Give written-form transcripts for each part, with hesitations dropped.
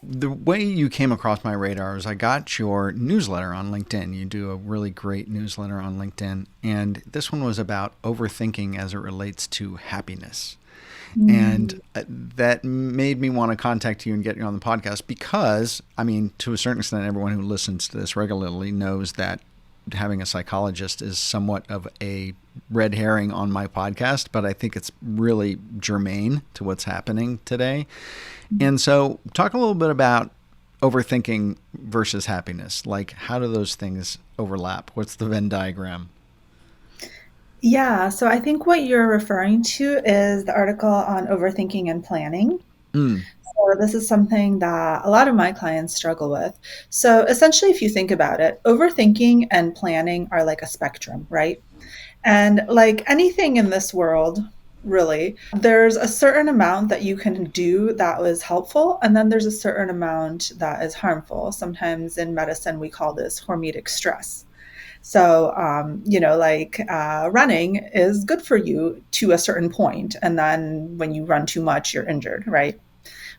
the way you came across my radar is I got your newsletter on LinkedIn. You do a really great newsletter on LinkedIn. And this one was about overthinking as it relates to happiness. And Mm. that made me want to contact you and get you on the podcast because, I mean, to a certain extent, everyone who listens to this regularly knows that having a psychologist is somewhat of a red herring on my podcast, but I think it's really germane to what's happening today. And so, talk a little bit about overthinking versus happiness. Like, how do those things overlap? What's the Venn diagram? Yeah, so I think what you're referring to is the article on overthinking and planning. Mm, So this is something that a lot of my clients struggle with. So essentially, if you think about it, overthinking and planning are like a spectrum, right? And like anything in this world, really, there's a certain amount that you can do that is helpful, and then there's a certain amount that is harmful. Sometimes in medicine, we call this hormetic stress. So, like running is good for you to a certain point, and then when you run too much, you're injured, right?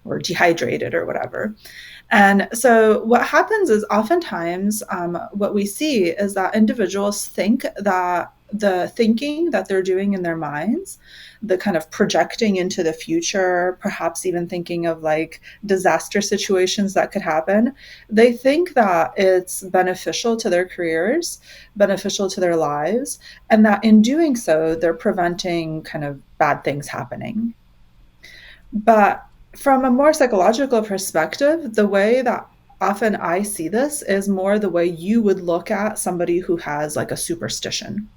Or dehydrated or whatever. And so, what happens is oftentimes what we see is that individuals think that the thinking that they're doing in their minds, the kind of projecting into the future, perhaps even thinking of like disaster situations that could happen, they think that it's beneficial to their careers, beneficial to their lives, and that in doing so, they're preventing kind of bad things happening. But from a more psychological perspective, the way that often I see this is more the way you would look at somebody who has like a superstition.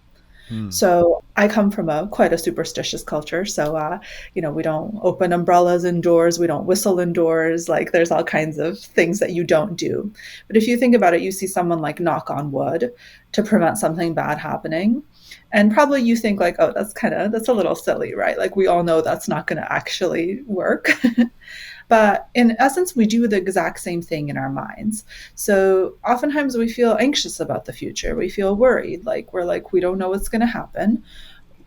mm. So I come from a quite a superstitious culture. So we don't open umbrellas indoors, we don't whistle indoors. Like there's all kinds of things that you don't do. But if you think about it, you see someone like knock on wood to prevent something bad happening. And probably you think like, oh, that's a little silly, right? Like we all know that's not going to actually work. But in essence, we do the exact same thing in our minds. So oftentimes we feel anxious about the future. We feel worried. Like we're like, we don't know what's going to happen.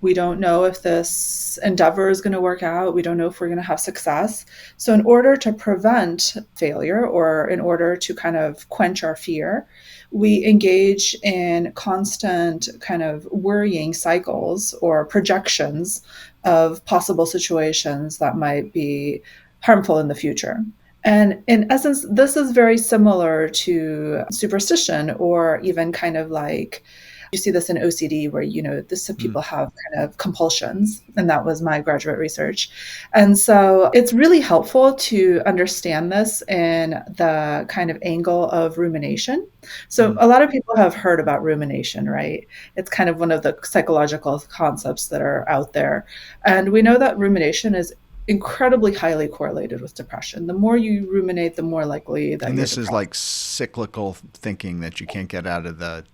We don't know if this endeavor is going to work out. We don't know if we're going to have success. So, in order to prevent failure or in order to kind of quench our fear, we engage in constant kind of worrying cycles or projections of possible situations that might be harmful in the future. And in essence, this is very similar to superstition or even kind of like you see this in OCD where, this Mm. people have kind of compulsions. And that was my graduate research. And so it's really helpful to understand this in the kind of angle of rumination. So Mm. a lot of people have heard about rumination, right? It's kind of one of the psychological concepts that are out there. And we know that rumination is incredibly highly correlated with depression. The more you ruminate, the more likely that And you're this is depressed. like cyclical thinking that you can't get out of the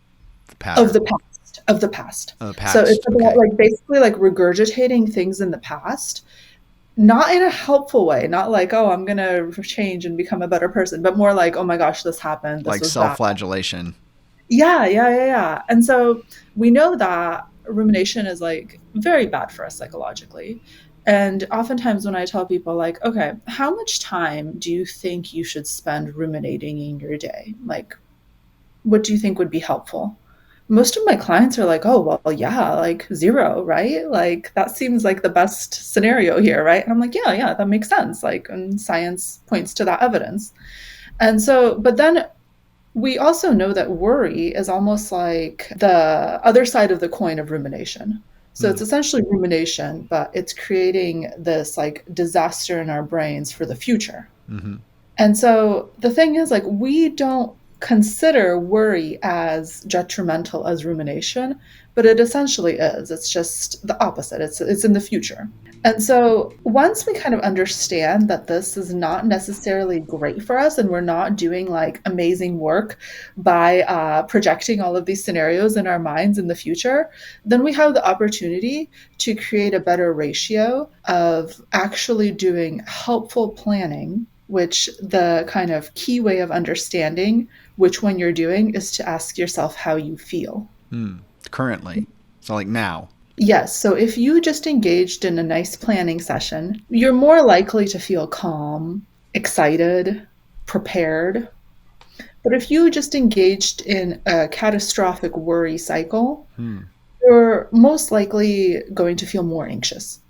Of the pattern past, of the past. of the So it's past. about Okay. like basically like regurgitating things in the past, not in a helpful way, not like, oh, I'm gonna change and become a better person, but more like, oh my gosh, this happened, this Like was self bad. flagellation. Yeah, yeah, yeah, yeah. And so we know that rumination is like very bad for us psychologically. And oftentimes when I tell people like, okay, how much time do you think you should spend ruminating in your day? Like, what do you think would be helpful? Most of my clients are like, oh, well, yeah, like zero, right? Like that seems like the best scenario here, right? And I'm like, yeah, yeah, that makes sense. Like, and science points to that evidence. And so, but then we also know that worry is almost like the other side of the coin of rumination. So Mm. it's essentially rumination, but it's creating this like disaster in our brains for the future. Mm-hmm. And so the thing is, like, we don't consider worry as detrimental as rumination, but it essentially is. It's just the opposite. It's in the future. And so once we kind of understand that this is not necessarily great for us and we're not doing like amazing work by projecting all of these scenarios in our minds in the future, then we have the opportunity to create a better ratio of actually doing helpful planning, which the kind of key way of understanding which one you're doing is to ask yourself how you feel. Mm. Currently. So, like now. Yes. So if you just engaged in a nice planning session, you're more likely to feel calm, excited, prepared. But if you just engaged in a catastrophic worry cycle, Hmm. you're most likely going to feel more anxious.